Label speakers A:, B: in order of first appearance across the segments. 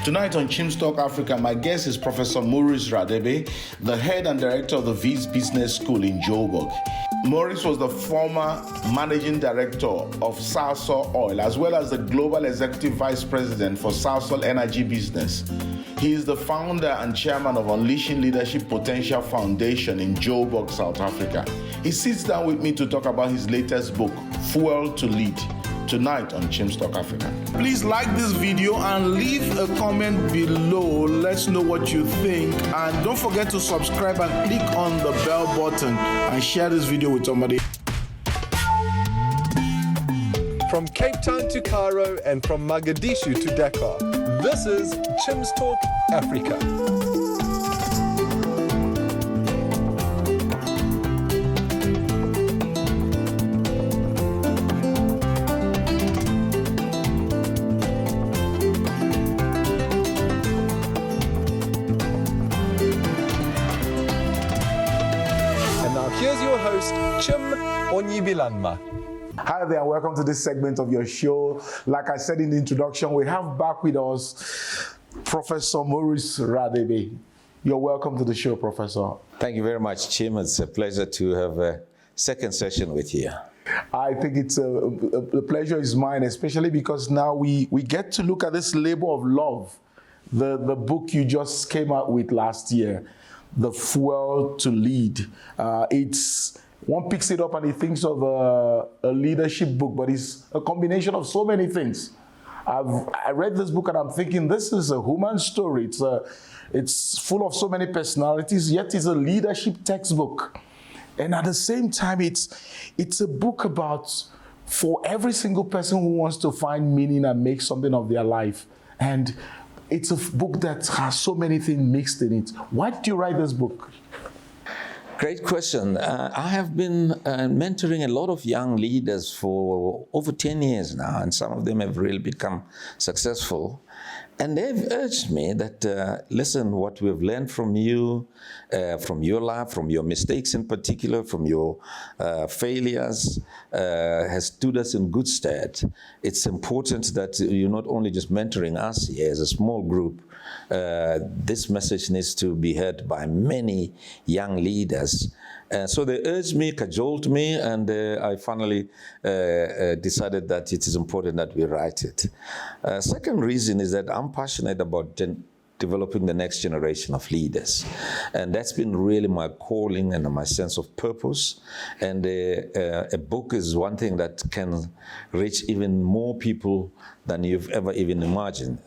A: Tonight on Chim Africa, my guest is Professor Maurice Radebe, the head and director of the Viz Business School in Joburg. Maurice was the former managing director of Salsol Oil, as well as the global executive vice president for Salsol Energy Business. He is the founder and chairman of Unleashing Leadership Potential Foundation in Joburg, South Africa. He sits down with me to talk about his latest book, Fuel to Lead, tonight on Chim Africa. Please like this video and leave a comment below. Let's know what you think. And don't forget to subscribe and click on the bell button and share this video with somebody.
B: From Cape Town to Cairo and from Mogadishu to Dakar, this is Chim's Talk Africa. Here's your host, Chim Onyibilanma.
A: Hi there, and welcome to this segment of your show. Like I said in the introduction, we have back with us Professor Maurice Radebe. You're welcome to the show, Professor.
C: Thank you very much, Chim. It's a pleasure to have a second session with you.
A: I think it's the pleasure is mine, especially because now we get to look at this labor of love, the book you just came out with last year. The Fuel to Lead. It's one picks it up and he thinks of a leadership book, but it's a combination of so many things. I read this book and I'm thinking this is a human story. It's full of so many personalities, yet it's a leadership textbook. And at the same time, it's a book about for every single person who wants to find meaning and make something of their life. And it's a book that has so many things mixed in it. Why did you write this book?
C: Great question. I have been mentoring a lot of young leaders for over 10 years now, and some of them have really become successful. And they've urged me that, listen, what we've learned from you, from your life, from your mistakes in particular, from your failures, has stood us in good stead. It's important that you're not only just mentoring us here as a small group. This message needs to be heard by many young leaders. So they urged me, cajoled me, and I finally decided that it is important that we write it. Second reason is that I'm passionate about developing the next generation of leaders. And that's been really my calling and my sense of purpose. And a book is one thing that can reach even more people than you've ever even imagined.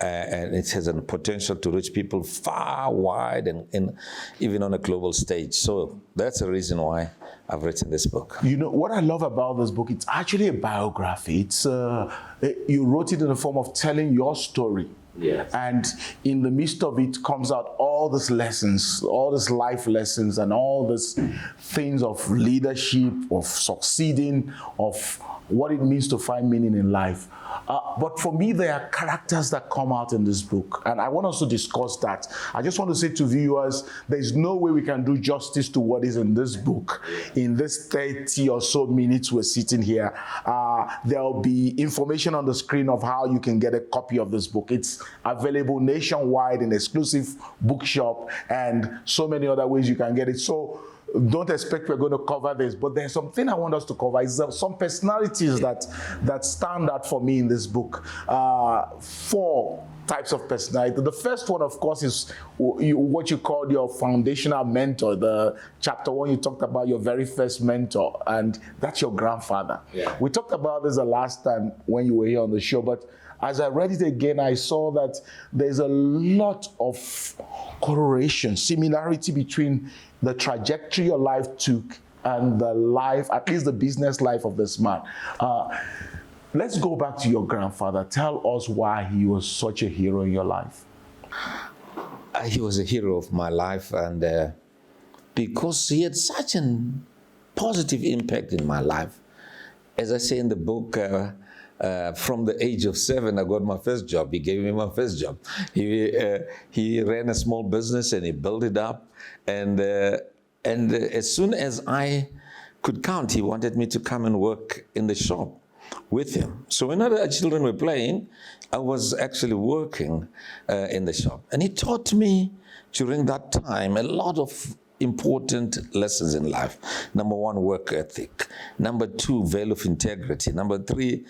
C: And it has a potential to reach people far, wide, and even on a global stage. So that's the reason why I've written this book.
A: You know, what I love about this book, it's actually a biography. It's you wrote it in the form of telling your story.
C: Yes.
A: And in the midst of it comes out all these lessons, all these life lessons, and all these things of leadership, of succeeding, of what it means to find meaning in life. But for me, there are characters that come out in this book, and I want us to discuss that. I just want to say to viewers, there's no way we can do justice to what is in this book. In this 30 or so minutes we're sitting here, there'll be information on the screen of how you can get a copy of this book. It's available nationwide in exclusive bookshop and so many other ways you can get it. So don't expect we're going to cover this, but there's something I want us to cover. Is some personalities that stand out for me in this book. 4 types of personality. The first one, of course, is what you called your foundational mentor. The chapter 1, you talked about your very first mentor, and that's your grandfather.
C: Yeah.
A: We talked about this the last time when you were here on the show, but as I read it again, I saw that there's a lot of correlation, similarity between the trajectory your life took and the life, at least the business life of this man. Let's go back to your grandfather. Tell us why he was such a hero in your life.
C: He was a hero of my life, and because he had such a positive impact in my life. As I say in the book, from the age of 7, I got my first job. He gave me my first job. He ran a small business and he built it up. And as soon as I could count, he wanted me to come and work in the shop. with him. So when other children were playing, I was actually working in the shop. And he taught me during that time a lot of important lessons in life. Number one, work ethic. Number two, value of integrity. Number three,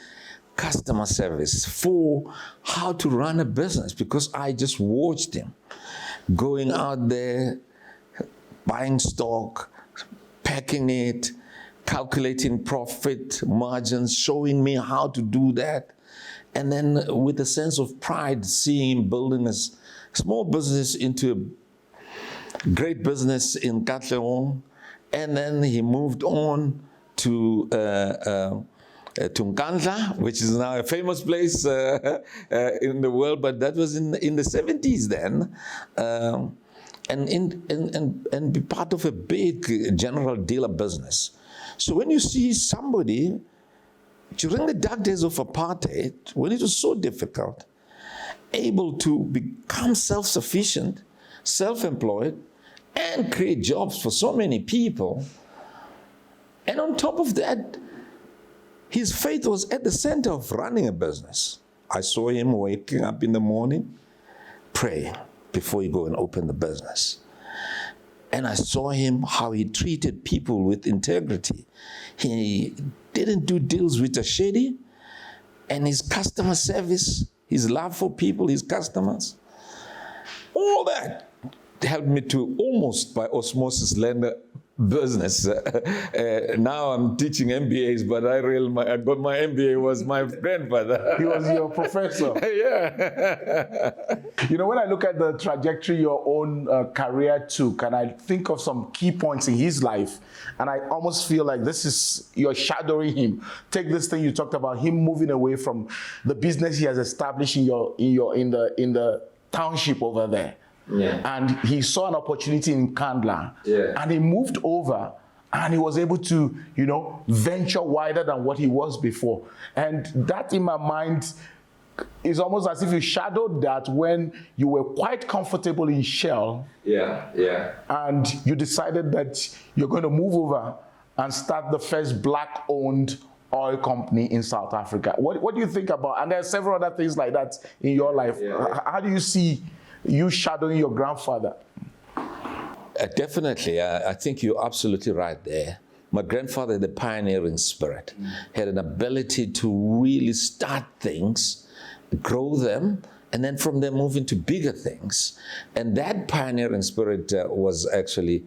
C: customer service. Four, how to run a business, because I just watched him going out there, buying stock, packing it, calculating profit margins, showing me how to do that. And then with a sense of pride, seeing him building a small business into a great business in Katlehong. And then he moved on to Nkandla, which is now a famous place in the world, but that was in the 70s then. And be part of a big general dealer business. So when you see somebody during the dark days of apartheid, when it was so difficult, able to become self-sufficient, self-employed, and create jobs for so many people, and on top of that, his faith was at the center of running a business. I saw him waking up in the morning, praying before he go and open the business. And I saw him, how he treated people with integrity. He didn't do deals with a shady, and his customer service, his love for people, his customers, all that helped me to almost by osmosis learn the business. Now I'm teaching MBAs, but I got my MBA was my grandfather.
A: He was your professor.
C: Yeah.
A: You know, when I look at the trajectory your own career took, and I think of some key points in his life, and I almost feel like you're shadowing him. Take this thing you talked about, him moving away from the business he has established in the township over there.
C: Yeah.
A: And he saw an opportunity in Nkandla, and he moved over, and he was able to, venture wider than what he was before. And that, in my mind, is almost as if you shadowed that when you were quite comfortable in Shell. And you decided that you're going to move over and start the first black-owned oil company in South Africa. What do you think about? And there are several other things like that in your life. How do you see you shadowing your grandfather?
C: Definitely. I think you're absolutely right there. My grandfather had a pioneering spirit, had an ability to really start things, grow them, and then from there move into bigger things. And that pioneering spirit was actually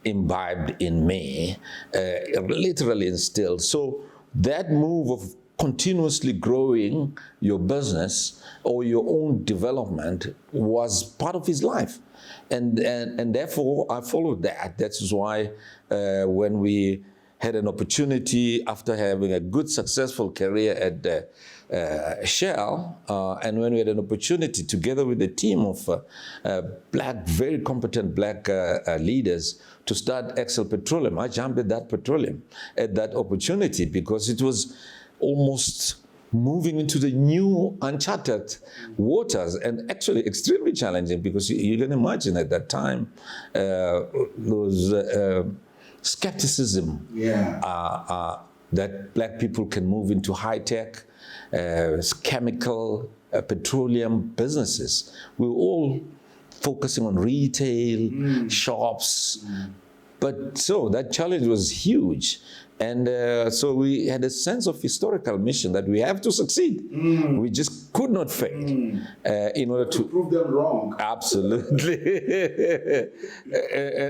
C: imbibed in me, literally instilled. So that move of continuously growing your business or your own development was part of his life. And therefore, I followed that. That's why when we had an opportunity after having a good, successful career at Shell, and when we had an opportunity together with a team of very competent black leaders to start Excel Petroleum, I jumped at that opportunity because it was almost moving into the new uncharted waters, and actually extremely challenging because you can imagine at that time there was skepticism that black people can move into high-tech, chemical, petroleum businesses. We were all focusing on retail, shops, but so that challenge was huge. And so we had a sense of historical mission that we have to succeed. We just could not fail in order to
A: prove them wrong.
C: Absolutely.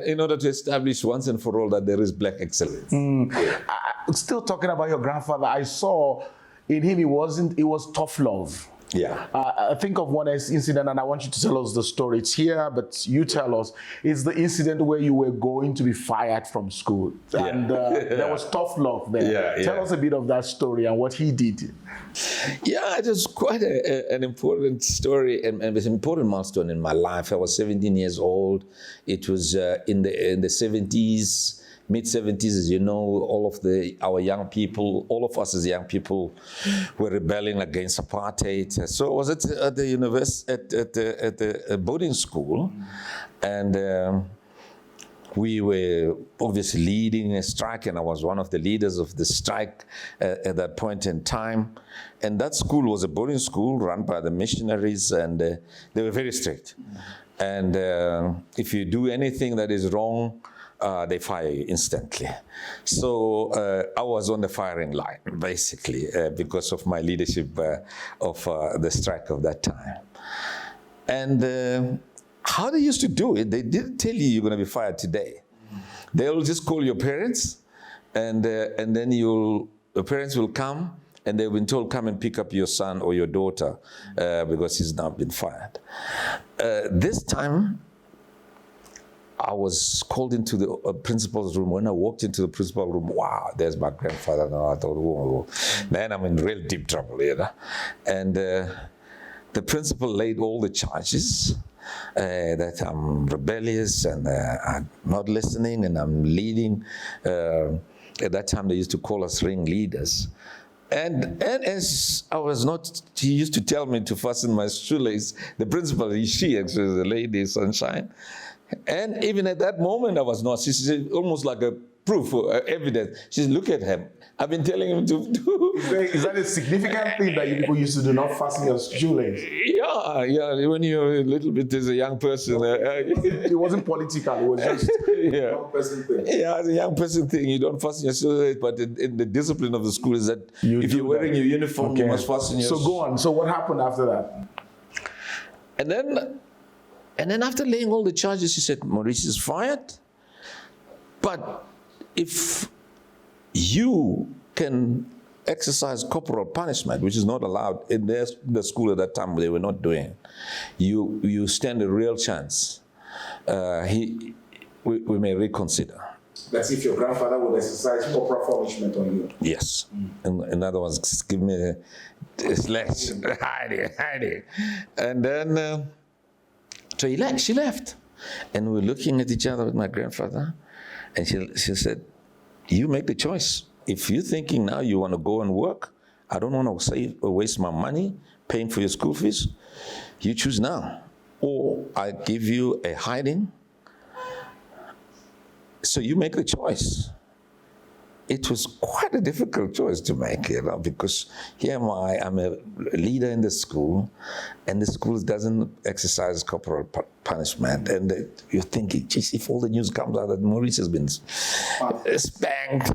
C: In order to establish once and for all that there is black excellence.
A: Still talking about your grandfather, I saw in him, it was tough love.
C: Yeah.
A: I think of one incident, and I want you to tell us the story. It's here, but you tell us. It's the incident where you were going to be fired from school, and there was tough love there. Tell us a bit of that story and what he did.
C: Yeah, it was quite an important story and an important milestone in my life. I was 17 years old. It was in the 70s. Mid-70s, as you know, all of our young people, all of us as young people, were rebelling against apartheid. So I was at the university, at the boarding school, and we were obviously leading a strike, and I was one of the leaders of the strike at that point in time. And that school was a boarding school run by the missionaries, and they were very strict. And if you do anything that is wrong, they fire you instantly. So I was on the firing line, basically, because of my leadership of the strike of that time. And how they used to do it, they didn't tell you you're going to be fired today. They'll just call your parents, and then your parents will come, and they've been told, come and pick up your son or your daughter because he's now been fired. This time, I was called into the principal's room. When I walked into the principal's room, wow, there's my grandfather. Now I thought, whoa, man, I'm in real deep trouble, you know. And the principal laid all the charges that I'm rebellious and I'm not listening and I'm leading. At that time, they used to call us ring leaders. And as I was not, he used to tell me to fasten my shoelace. The principal, she actually, the lady, Sunshine. And even at that moment, I was not. She said, almost like a proof or evidence. She said, look at him. I've been telling him to do.
A: Is that a significant thing that you people used to do, not fasten your shoelace?
C: Yeah. When you're a little bit as a young person.
A: It wasn't political. It was just a young person thing.
C: Yeah, as a young person thing, you don't fasten your shoelace. But in the discipline of the school is that if you're wearing your uniform, you must fasten your
A: So go on. So what happened after that?
C: And then after laying all the charges, she said, Maurice is fired. But if you can exercise corporal punishment, which is not allowed in the school at that time, they were not doing it, you stand a real chance. We may reconsider.
A: That's if your grandfather would exercise corporal punishment on you.
C: Yes. In other words, give me a slash. Hide it. And then, so she left. And we were looking at each other with my grandfather. And she said, you make the choice. If you're thinking now you want to go and work, I don't want to save or waste my money paying for your school fees, you choose now. Or I give you a hiding. So you make the choice. It was quite a difficult choice to make, you know, because here am I, I'm a leader in the school, and the school doesn't exercise corporal punishment. And you're thinking, geez, if all the news comes out that Maurice has been spanked,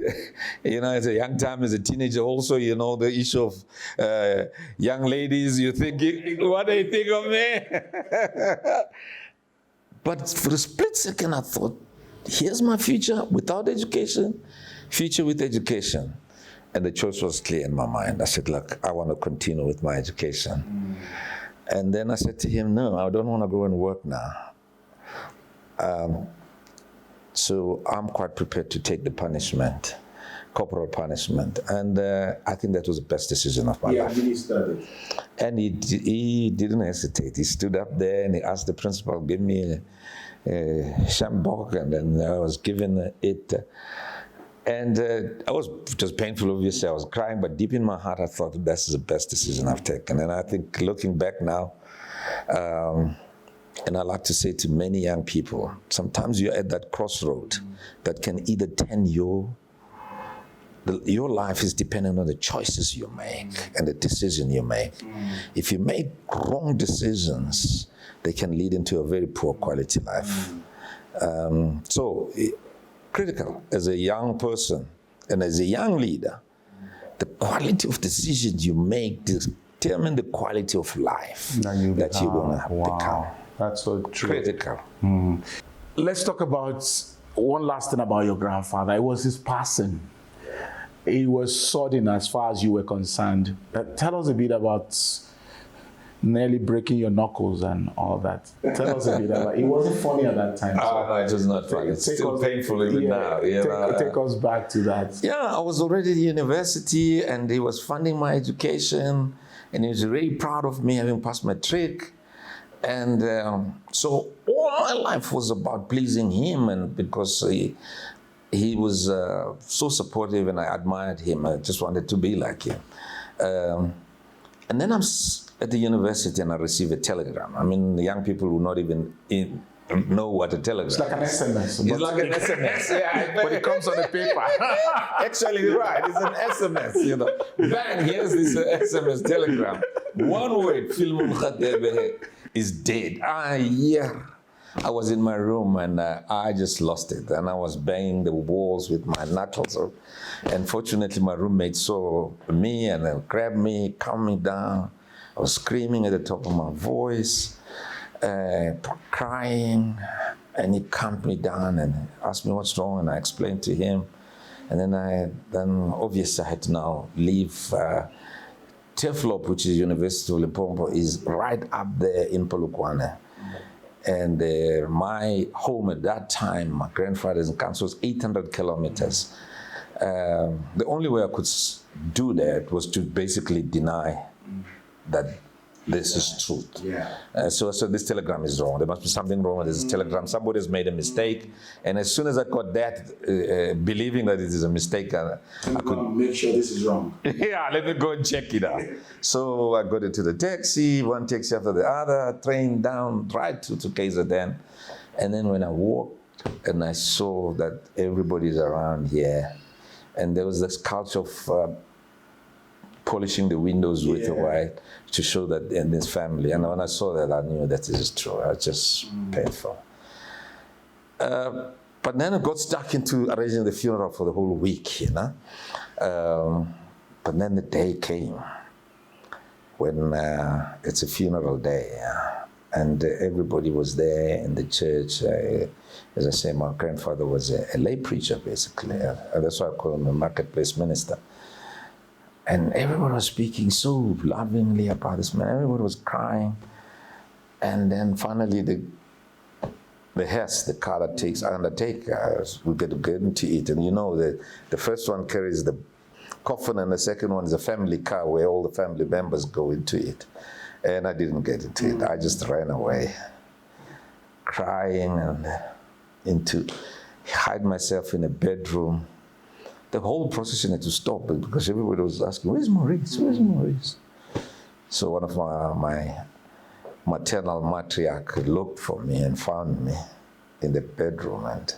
C: you know, as a young time, as a teenager also, you know, the issue of young ladies, you're thinking, what do you think of me? But for a split second, I thought, here's my future without education, future with education. And the choice was clear in my mind. I said, look, I want to continue with my education. And then I said to him, no, I don't want to go and work now. So I'm quite prepared to take the punishment, corporal punishment. And I think that was the best decision of my life.
A: Yeah, he studied.
C: And he didn't hesitate. He stood up there and he asked the principal, give me a shambok, and then I was given it. And I was just painful, obviously. I was crying, but deep in my heart, I thought this is the best decision I've taken. And I think looking back now, and I like to say to many young people, sometimes you're at that crossroad that can either turn your life is dependent on the choices you make and the decision you make. If you make wrong decisions, they can lead into a very poor quality life. Critical as a young person and as a young leader, the quality of decisions you make determine the quality of life that you're going to become.
A: That's so true.
C: Critical.
A: Let's talk about one last thing about your grandfather. It was his passing. He was sudden as far as you were concerned. Tell us a bit about nearly breaking your knuckles and all that. Tell us a bit about it. It wasn't funny at that time.
C: No, it was not funny. It's still painful even now.
A: Take us back to that.
C: Yeah, I was already at university and he was funding my education and he was really proud of me having passed matric. And so all my life was about pleasing him, and because he was so supportive and I admired him. I just wanted to be like him. And then I'm at the university and I receive a telegram. I mean, the young people were not even know what a telegram
A: It's like an SMS.
C: It's like an SMS. Yeah,
A: but it comes on a paper.
C: Actually, you're right. It's an SMS. You know, bang! Here's this SMS telegram. One word: Maurice Radebe is dead. Yeah. I was in my room and I just lost it, and I was banging the walls with my knuckles. And fortunately, my roommate saw me and then grabbed me, calmed me down. I was screaming at the top of my voice, crying, and he calmed me down and asked me what's wrong, and I explained to him. And then obviously I had to now leave. Teflop, which is University of Limpopo, is right up there in Polokwane. And my home at that time, my grandfather's in council, was 800 kilometers. The only way I could do that was to basically deny that this is truth. So this telegram is wrong. There must be something wrong with this telegram. Somebody has made a mistake. And as soon as I got that, believing that it is a mistake, I could
A: make sure this is wrong.
C: Yeah, let me go and check it out. So I got into the taxi, one taxi after the other, train down, right to KZN. And then when I walked and I saw that everybody's around here, and there was this culture of polishing the windows with the white to show that in this family. And when I saw that, I knew that this is true. I was just painful. But then I got stuck into arranging the funeral for the whole week, you know. But then the day came when it's a funeral day, and everybody was there in the church. As I say, my grandfather was a lay preacher, basically. That's why I call him a marketplace minister. And everyone was speaking so lovingly about this man. Everyone was crying. And then finally the hearse, the car that takes undertaker, we get to get into it. And you know, the first one carries the coffin, and the second one is a family car where all the family members go into it. And I didn't get into it. I just ran away, crying, and hide myself in a bedroom. The whole procession had to stop because everybody was asking, where's Maurice? Where's Maurice? So one of my maternal matriarch looked for me and found me in the bedroom. And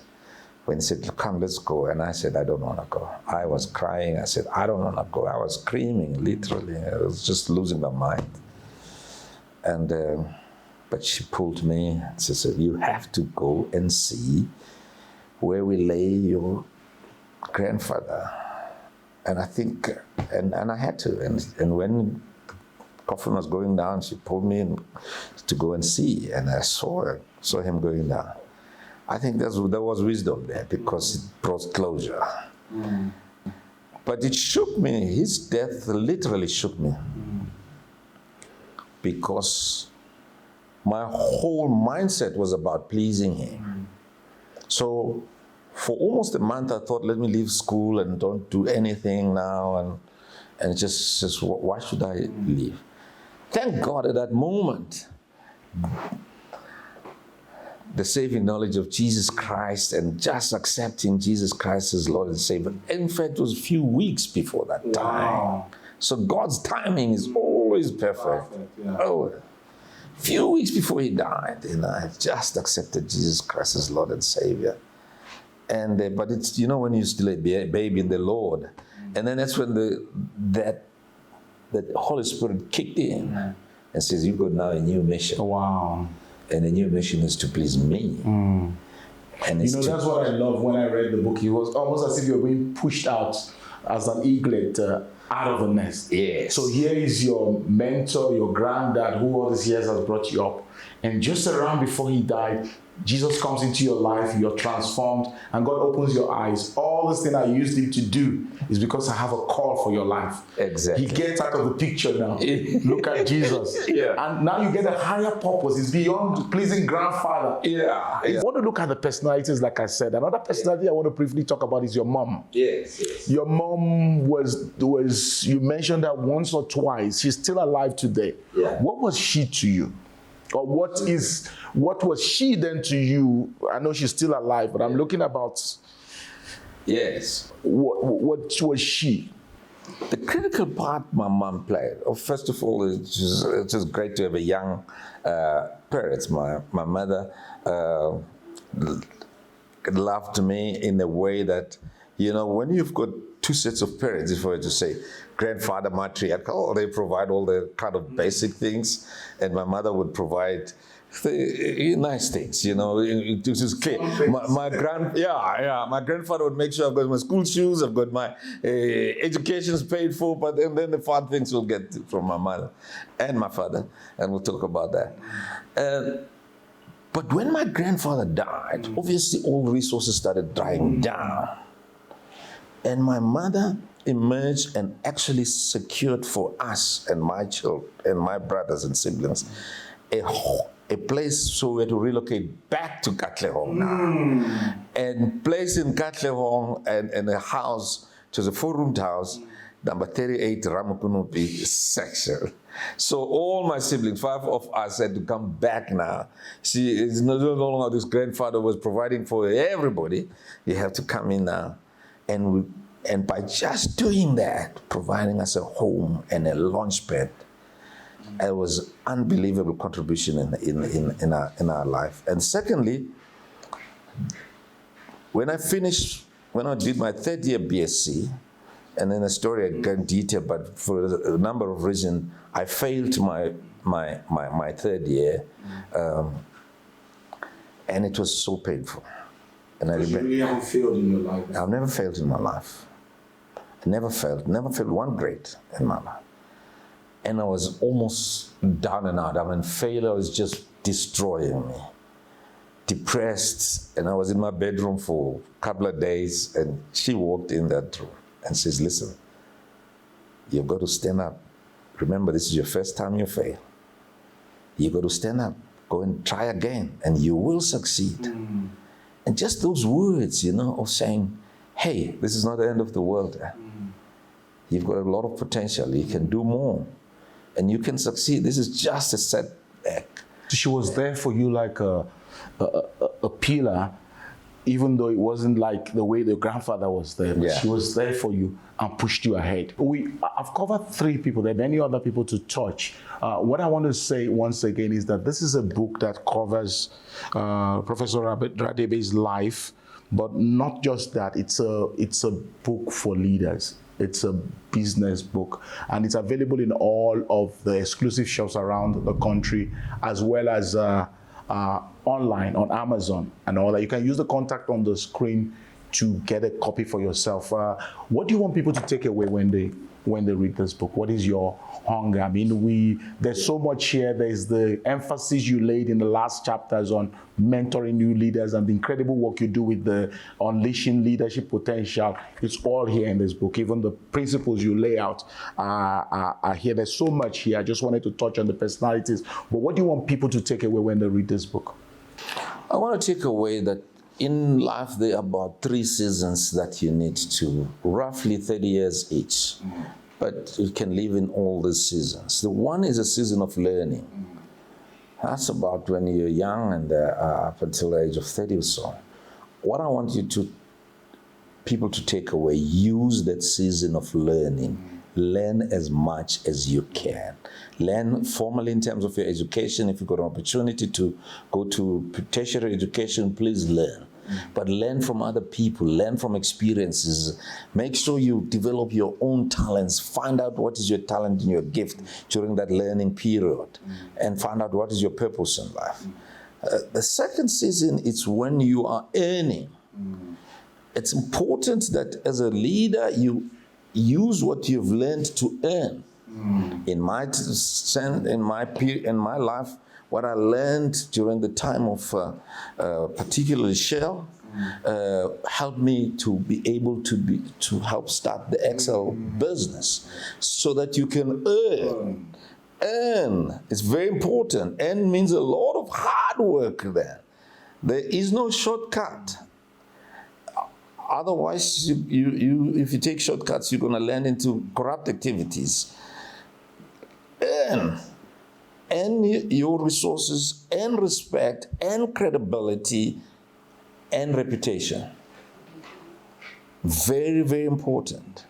C: when he said, come, let's go. And I said, I don't want to go. I was crying. I said, I don't want to go. I was screaming, literally. I was just losing my mind. And but she pulled me and she said, you have to go and see where we lay your grandfather. And I think, and I had to. And when the coffin was going down, she pulled me in to go and see. And I saw him going down. I think there was wisdom there because it brought closure. But it shook me. His death literally shook me. Because my whole mindset was about pleasing him. So for almost a month, I thought, let me leave school and don't do anything now, and just why should I leave? Thank God at that moment, the saving knowledge of Jesus Christ and just accepting Jesus Christ as Lord and Savior. In fact, it was a few weeks before that time. So God's timing is always perfect. Oh, a few weeks before he died, and I just accepted Jesus Christ as Lord and Savior. And but it's, you know, when you're still a baby in the Lord, and then that's when that Holy Spirit kicked in and says, "You got now a new mission."
A: Wow!
C: And the new mission is to please me. And
A: you know, that's what I love when I read the book. It was almost as if you were being pushed out as an eaglet out of the nest.
C: Yes.
A: So here is your mentor, your granddad, who all these years has brought you up, and just around before he died, Jesus comes into your life, you're transformed, and God opens your eyes. All this thing I used him to do is because I have a call for your life.
C: Exactly.
A: He gets out of the picture now. Look at Jesus. And now you get a higher purpose. It's beyond pleasing grandfather. I want to look at the personalities, like I said. Another personality I want to briefly talk about is your mom.
C: Yes.
A: Your mom was you mentioned that once or twice. She's still alive today. What was she to you? Or what was she then to you? I know she's still alive, but I'm looking about.
C: Yes.
A: What was she?
C: The critical part my mom played. First of all, it's just great to have a young parents. My mother loved me in a way that, when you've got two sets of parents, if I were to say, grandfather, matriarchal, they provide all the kind of basic things, and my mother would provide nice things, it was clear. My grandfather would make sure I've got my school shoes, I've got my education's paid for, but then the fun things will get from my mother and my father, and we'll talk about that. But when my grandfather died, obviously all resources started drying down, and my mother emerged and actually secured for us and my children and my brothers and siblings a place, so we had to relocate back to Katlehong now. And placed in Katlehong and a house, it was a 4-roomed house, number 38 Ramukunupi section. So all my siblings, 5 of us, had to come back now. See, it's no longer this grandfather was providing for everybody. You have to come in now. And by just doing that, providing us a home and a launch pad, it was unbelievable contribution in our life. And secondly, when I did my 3rd year BSc, and in the story I can't detail, but for a number of reasons, I failed my 3rd year, and it was so painful. And I remember,
A: you haven't failed in your life?
C: I've never failed in my life. Never failed one grade in my life. And I was almost down and out. Failure was just destroying me. Depressed, and I was in my bedroom for a couple of days, and she walked in that room and says, listen, you've got to stand up. Remember, this is your first time you fail. You've got to stand up, go and try again, and you will succeed. And just those words, of saying, hey, this is not the end of the world. You've got a lot of potential. You can do more. And you can succeed. This is just a setback.
A: She was there for you like a pillar, even though it wasn't like the way the grandfather was there. But she was there for you and pushed you ahead. I've covered 3 people. There are many other people to touch. What I want to say once again is that this is a book that covers Professor Radebe's life, but not just that. It's a book for leaders. It's a business book, and it's available in all of the exclusive shops around the country, as well as online on Amazon and all that. You can use the contact on the screen to get a copy for yourself. What do you want people to take away when they read this book? What is your hunger? There's so much here. There's the emphasis you laid in the last chapters on mentoring new leaders and the incredible work you do with the unleashing leadership potential. It's all here in this book. Even the principles you lay out are here. There's so much here. I just wanted to touch on the personalities. But what do you want people to take away when they read this book?
C: I want to take away that in life, there are about 3 seasons that you need to, roughly 30 years each. But you can live in all these seasons. The one is a season of learning. That's about when you're young and up until the age of 30 or so. What I want people to take away, use that season of learning. Learn as much as you can. Learn formally in terms of your education. If you've got an opportunity to go to tertiary education, please learn. But learn from other people, learn from experiences. Make sure you develop your own talents. Find out what is your talent and your gift during that learning period, and find out what is your purpose in life. The second season is when you are earning. It's important that as a leader, you use what you've learned to earn. In my life, what I learned during the time of particularly Shell helped me to be able to help start the Excel business, so that you can earn. Earn is very important. Earn means a lot of hard work there. There is no shortcut. Otherwise, if you take shortcuts, you're going to land into corrupt activities. Earn your resources and respect and credibility and reputation. Very, very important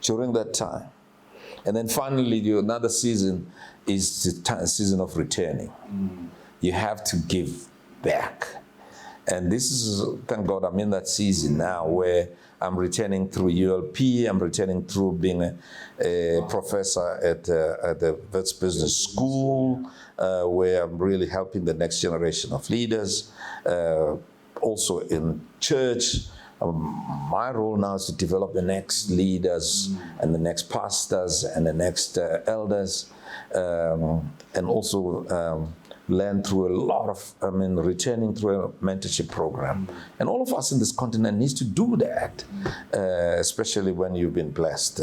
C: during that time. And then finally, another season is the season of returning. you have to give back. And this is, thank God, I'm in that season now where I'm returning through ULP, I'm returning through being a professor at the Wits Business School, where I'm really helping the next generation of leaders. Also in church, my role now is to develop the next leaders and the next pastors and the next elders, and also learn through a lot of, returning through a mentorship program. And all of us in this continent needs to do that, especially when you've been blessed,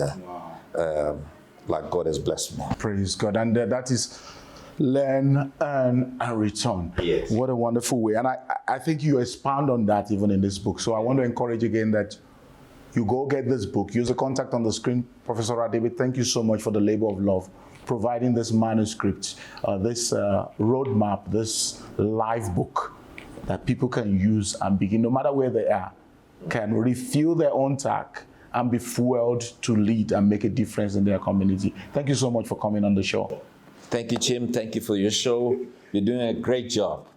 C: like God has blessed me.
A: Praise God. And that is learn, earn, and return.
C: Yes.
A: What a wonderful way. And I think you expand on that even in this book. So I want to encourage again that you go get this book. Use the contact on the screen. Professor Radebe, thank you so much for the labor of love, providing this manuscript, this roadmap, this live book that people can use and begin, no matter where they are, can refill their own tank and be fueled to lead and make a difference in their community. Thank you so much for coming on the show.
C: Thank you, Chim. Thank you for your show. You're doing a great job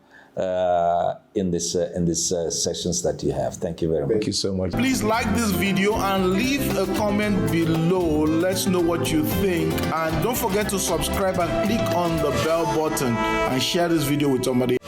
C: in this sessions that you have. Thank you very much.
A: Thank you so much.
D: Please like this video and leave a comment below. Let's know what you think. And don't forget to subscribe and click on the bell button and share this video with somebody.